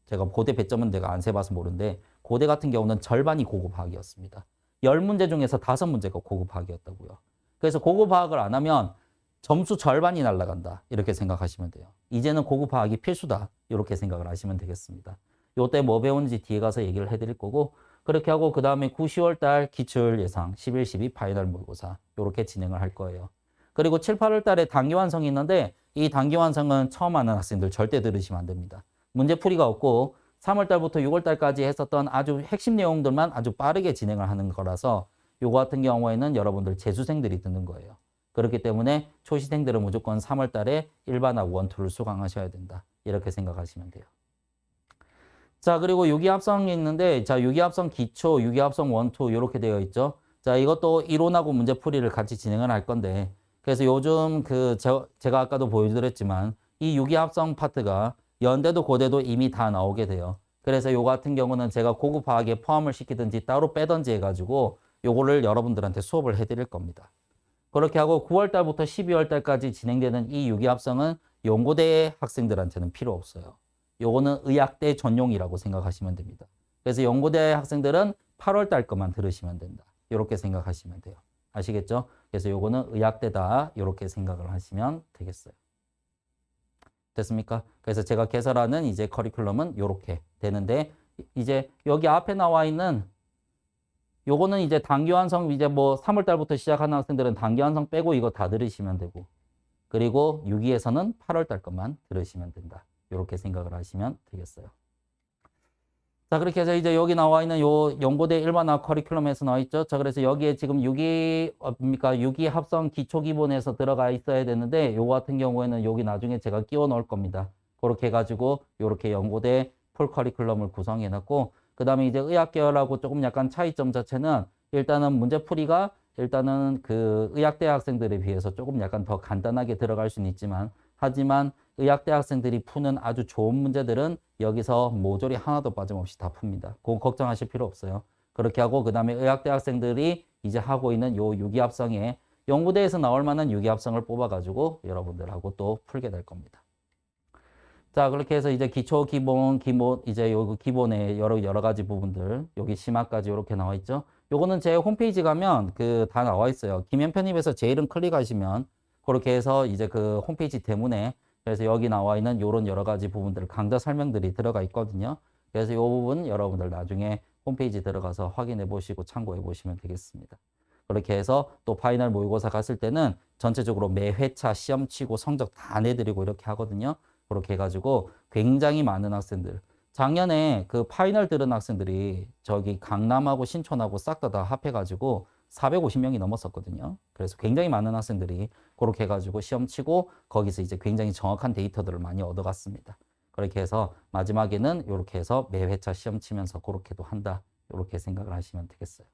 Speaker 1: 제가 고대 배점은 내가 안 세봐서 모르는데 고대 같은 경우는 절반이 고급화학이었습니다. 10문제 중에서 5문제가 고급화학이었다고요. 그래서 고급화학을 안 하면 점수 절반이 날아간다. 이렇게 생각하시면 돼요. 이제는 고급화학이 필수다. 이렇게 생각을 하시면 되겠습니다. 요때 뭐 배우는지 뒤에 가서 얘기를 해드릴 거고 그렇게 하고 그 다음에 9, 10월 달 기출 예상, 11, 12 파이널 모의고사 이렇게 진행을 할 거예요. 그리고 7, 8월 달에 단기 완성이 있는데 이 단기 완성은 처음 하는 학생들 절대 들으시면 안 됩니다. 문제풀이가 없고 3월 달부터 6월 달까지 했었던 아주 핵심 내용들만 아주 빠르게 진행을 하는 거라서 요거 같은 경우에는 여러분들 재수생들이 듣는 거예요. 그렇기 때문에 초시생들은 무조건 3월 달에 일반학 원투를 수강하셔야 된다. 이렇게 생각하시면 돼요. 자, 그리고 유기합성이 있는데, 자, 유기합성 기초, 유기합성 원투 이렇게 되어 있죠. 자, 이것도 이론하고 문제풀이를 같이 진행을 할 건데, 그래서 요즘 제가 아까도 보여드렸지만, 이 유기합성 파트가 연대도 고대도 이미 다 나오게 돼요. 그래서 요 같은 경우는 제가 고급화학에 포함을 시키든지 따로 빼든지 해가지고 요거를 여러분들한테 수업을 해드릴 겁니다. 그렇게 하고 9월 달부터 12월 달까지 진행되는 이 유기합성은 연고대 학생들한테는 필요 없어요. 요거는 의학대 전용이라고 생각하시면 됩니다. 그래서 연고대 학생들은 8월 달 것만 들으시면 된다. 이렇게 생각하시면 돼요. 아시겠죠? 그래서 요거는 의학대다. 이렇게 생각을 하시면 되겠어요. 됐습니까? 그래서 제가 개설하는 이제 커리큘럼은 이렇게 되는데 이제 여기 앞에 나와 있는 요거는 이제 단기 완성 이제 뭐 3월 달부터 시작하는 학생들은 단기 완성 빼고 이거 다 들으시면 되고 그리고 6기에서는 8월 달 것만 들으시면 된다. 이렇게 생각을 하시면 되겠어요. 자, 그렇게 해서 이제 여기 나와 있는 요 연고대 일반학 커리큘럼에서 나와 있죠. 자, 그래서 여기에 지금 6기 합성 기초 기본에서 들어가 있어야 되는데 요거 같은 경우에는 여기 나중에 제가 끼워 넣을 겁니다. 그렇게 해가지고 요렇게 연고대 풀 커리큘럼을 구성해 놨고 그 다음에 이제 의학 계열하고 조금 약간 차이점 자체는 일단은 문제풀이가 일단은 그 의학대 학생들에 비해서 조금 약간 더 간단하게 들어갈 수는 있지만 하지만 의학대 학생들이 푸는 아주 좋은 문제들은 여기서 모조리 하나도 빠짐없이 다 풉니다. 그거 걱정하실 필요 없어요. 그렇게 하고 그 다음에 의학대 학생들이 이제 하고 있는 요 유기합성에 연구대에서 나올 만한 유기합성을 뽑아가지고 여러분들하고 또 풀게 될 겁니다. 자, 그렇게 해서 이제 기초, 기본, 이제 요 기본의 여러 가지 부분들, 여기 심화까지 이렇게 나와 있죠. 요거는 제 홈페이지 가면 다 나와 있어요. 김현 편입에서 제 이름 클릭하시면 그렇게 해서 이제 그 홈페이지 때문에 그래서 여기 나와 있는 요런 여러 가지 부분들 강좌 설명들이 들어가 있거든요. 그래서 이 부분 여러분들 나중에 홈페이지 들어가서 확인해 보시고 참고해 보시면 되겠습니다. 그렇게 해서 또 파이널 모의고사 갔을 때는 전체적으로 매 회차 시험 치고 성적 다 내드리고 이렇게 하거든요. 그렇게 해가지고 굉장히 많은 학생들 작년에 그 파이널 들은 학생들이 저기 강남하고 신촌하고 싹 다 합해가지고 450명이 넘었었거든요. 그래서 굉장히 많은 학생들이 그렇게 해가지고 시험 치고 거기서 이제 굉장히 정확한 데이터들을 많이 얻어갔습니다. 그렇게 해서 마지막에는 이렇게 해서 매 회차 시험 치면서 그렇게도 한다. 이렇게 생각을 하시면 되겠어요.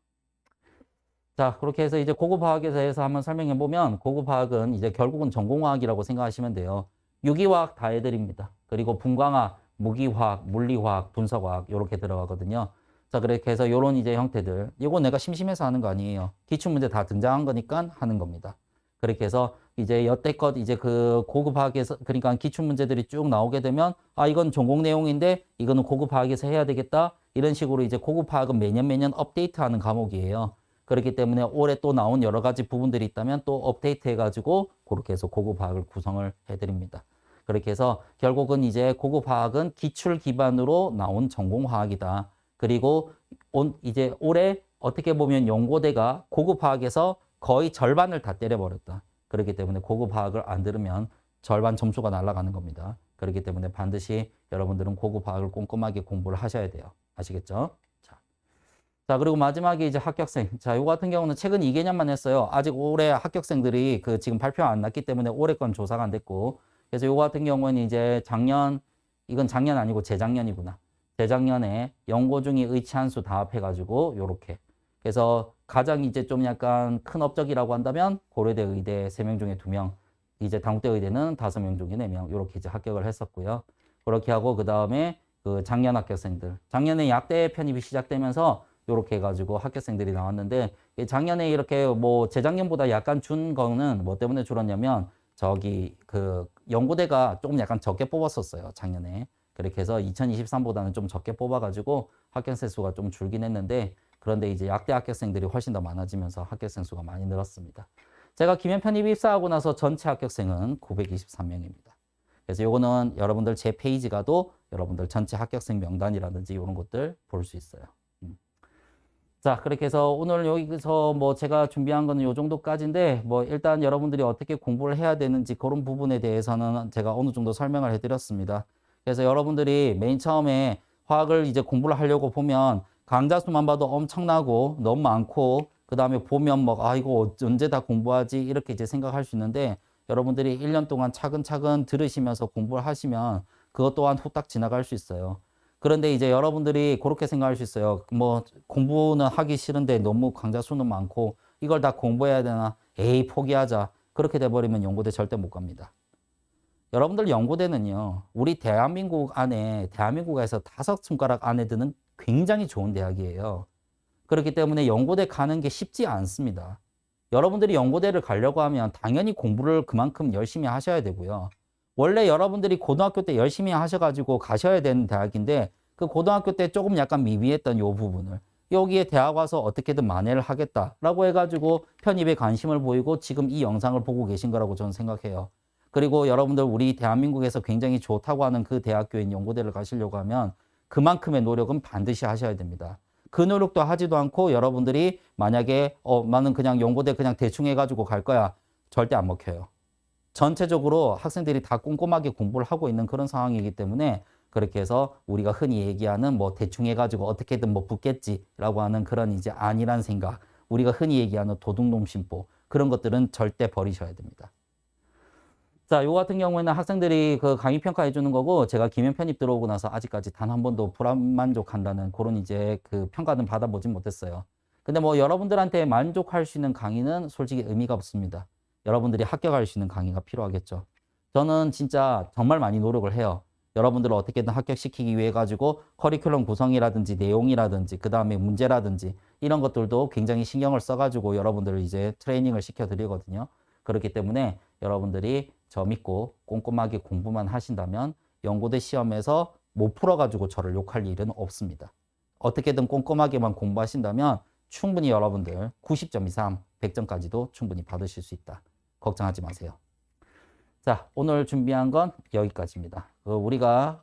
Speaker 1: 자, 그렇게 해서 이제 고급화학에 대해서 한번 설명해 보면 고급화학은 이제 결국은 전공화학이라고 생각하시면 돼요. 유기화학 다 해드립니다. 그리고 분광학, 무기화학, 물리화학, 분석화학 이렇게 들어가거든요. 자, 그렇게 해서 요런 이제 형태들. 이거 내가 심심해서 하는 거 아니에요. 기출문제 다 등장한 거니까 하는 겁니다. 그렇게 해서 이제 여태껏 이제 그 고급화학에서 그러니까 기출문제들이 쭉 나오게 되면 아, 이건 전공 내용인데 이거는 고급화학에서 해야 되겠다. 이런 식으로 이제 고급화학은 매년 업데이트하는 과목이에요. 그렇기 때문에 올해 또 나온 여러 가지 부분들이 있다면 또 업데이트 해가지고 그렇게 해서 고급화학을 구성을 해드립니다. 그렇게 해서 결국은 이제 고급화학은 기출 기반으로 나온 전공화학이다. 그리고 이제 올해 어떻게 보면 연고대가 고급화학에서 거의 절반을 다 때려버렸다. 그렇기 때문에 고급화학을 안 들으면 절반 점수가 날아가는 겁니다. 그렇기 때문에 반드시 여러분들은 고급화학을 꼼꼼하게 공부를 하셔야 돼요. 아시겠죠? 자, 그리고 마지막에 이제 합격생. 자, 요 같은 경우는 최근 2개년만 했어요. 아직 올해 합격생들이 지금 발표 안 났기 때문에 올해 건 조사가 안 됐고. 그래서 요 같은 경우는 이제 이건 작년 아니고 재작년이구나. 재작년에 연고중이 의치한수 다 합해가지고 요렇게. 그래서 가장 이제 좀 약간 큰 업적이라고 한다면 고려대 의대 3명 중에 2명, 이제 당국대 의대는 5명 중에 4명 요렇게 이제 합격을 했었고요. 그렇게 하고 그 다음에 작년 합격생들. 작년에 약대 편입이 시작되면서 요렇게 해가지고 합격생들이 나왔는데 작년에 이렇게 뭐 재작년보다 약간 준 거는 뭐 때문에 줄었냐면 저기 그 연고대가 조금 약간 적게 뽑았었어요. 작년에. 그렇게 해서 2023보다는 좀 적게 뽑아가지고 합격생 수가 좀 줄긴 했는데 그런데 이제 약대 합격생들이 훨씬 더 많아지면서 합격생 수가 많이 늘었습니다. 제가 김현 편입 입사하고 나서 전체 합격생은 923명입니다. 그래서 요거는 여러분들 제 페이지 가도 여러분들 전체 합격생 명단이라든지 이런 것들 볼 수 있어요. 자, 그렇게 해서 오늘 여기서 뭐 제가 준비한 거는 요 정도까지인데 뭐 일단 여러분들이 어떻게 공부를 해야 되는지 그런 부분에 대해서는 제가 어느 정도 설명을 해드렸습니다. 그래서 여러분들이 맨 처음에 화학을 이제 공부를 하려고 보면 강좌 수만 봐도 엄청나고 너무 많고 그 다음에 보면 뭐 아 이거 언제 다 공부하지 이렇게 이제 생각할 수 있는데 여러분들이 1년 동안 차근차근 들으시면서 공부를 하시면 그것 또한 후딱 지나갈 수 있어요. 그런데 이제 여러분들이 그렇게 생각할 수 있어요. 뭐 공부는 하기 싫은데 너무 강좌 수는 많고 이걸 다 공부해야 되나? 에이 포기하자. 그렇게 돼버리면 연고대 절대 못 갑니다. 여러분들 연고대는요. 우리 대한민국 안에 대한민국에서 5손가락 안에 드는 굉장히 좋은 대학이에요. 그렇기 때문에 연고대 가는 게 쉽지 않습니다. 여러분들이 연고대를 가려고 하면 당연히 공부를 그만큼 열심히 하셔야 되고요. 원래 여러분들이 고등학교 때 열심히 하셔가지고 가셔야 되는 대학인데 그 고등학교 때 조금 약간 미비했던 요 부분을 여기에 대학 와서 어떻게든 만회를 하겠다라고 해가지고 편입에 관심을 보이고 지금 이 영상을 보고 계신 거라고 저는 생각해요. 그리고 여러분들 우리 대한민국에서 굉장히 좋다고 하는 그 대학교인 연고대를 가시려고 하면 그만큼의 노력은 반드시 하셔야 됩니다. 그 노력도 하지도 않고 여러분들이 만약에 나는 그냥 연고대 그냥 대충 해가지고 갈 거야. 절대 안 먹혀요. 전체적으로 학생들이 다 꼼꼼하게 공부를 하고 있는 그런 상황이기 때문에 그렇게 해서 우리가 흔히 얘기하는 뭐 대충 해가지고 어떻게든 뭐 붙겠지라고 하는 그런 이제 아니란 생각, 우리가 흔히 얘기하는 도둑놈 심보 그런 것들은 절대 버리셔야 됩니다. 자, 요 같은 경우에는 학생들이 그 강의 평가해 주는 거고 제가 김현 편입 들어오고 나서 아직까지 단 한 번도 불만족한다는 그런 이제 그 평가는 받아보진 못했어요. 근데 뭐 여러분들한테 만족할 수 있는 강의는 솔직히 의미가 없습니다. 여러분들이 합격할 수 있는 강의가 필요하겠죠. 저는 진짜 정말 많이 노력을 해요. 여러분들을 어떻게든 합격시키기 위해 가지고 커리큘럼 구성이라든지 내용이라든지 그 다음에 문제라든지 이런 것들도 굉장히 신경을 써가지고 여러분들을 이제 트레이닝을 시켜드리거든요. 그렇기 때문에 여러분들이 저 믿고 꼼꼼하게 공부만 하신다면 연고대 시험에서 못 풀어가지고 저를 욕할 일은 없습니다. 어떻게든 꼼꼼하게만 공부하신다면 충분히 여러분들 90점 이상 100점까지도 충분히 받으실 수 있다. 걱정하지 마세요. 자, 오늘 준비한 건 여기까지입니다. 우리가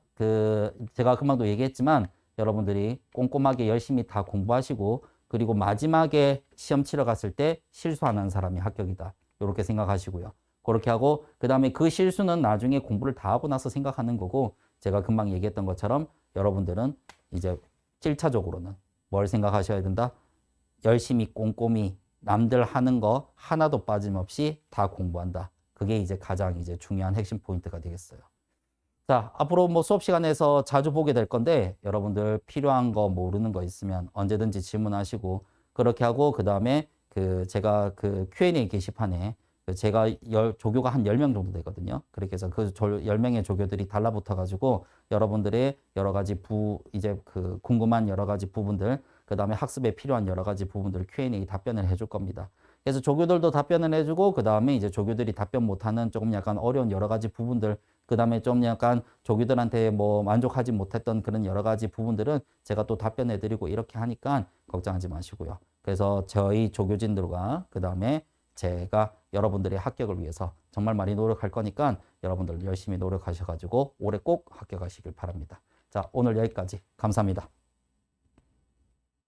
Speaker 1: 제가 금방도 얘기했지만 여러분들이 꼼꼼하게 열심히 다 공부하시고 그리고 마지막에 시험 치러 갔을 때 실수 안 하는 사람이 합격이다. 이렇게 생각하시고요. 그렇게 하고 그 다음에 그 실수는 나중에 공부를 다 하고 나서 생각하는 거고 제가 금방 얘기했던 것처럼 여러분들은 이제 1차적으로는 뭘 생각하셔야 된다? 열심히 꼼꼼히 남들 하는 거 하나도 빠짐없이 다 공부한다. 그게 이제 가장 이제 중요한 핵심 포인트가 되겠어요. 자, 앞으로 뭐 수업 시간에서 자주 보게 될 건데 여러분들 필요한 거 모르는 거 있으면 언제든지 질문하시고 그렇게 하고 그 다음에 제가 Q&A 게시판에 제가 조교가 한 10명 정도 되거든요. 그렇게 해서 그 10명의 조교들이 달라붙어 가지고 여러분들의 여러 가지 궁금한 여러 가지 부분들 그 다음에 학습에 필요한 여러 가지 부분들 Q&A 답변을 해줄 겁니다. 그래서 조교들도 답변을 해주고 그 다음에 이제 조교들이 답변 못하는 조금 약간 어려운 여러 가지 부분들 그 다음에 좀 약간 조교들한테 뭐 만족하지 못했던 그런 여러 가지 부분들은 제가 또 답변해드리고 이렇게 하니까 걱정하지 마시고요. 그래서 저희 조교진들과 그 다음에 제가 여러분들의 합격을 위해서 정말 많이 노력할 거니까 여러분들 열심히 노력하셔가지고 올해 꼭 합격하시길 바랍니다. 자, 오늘 여기까지 감사합니다.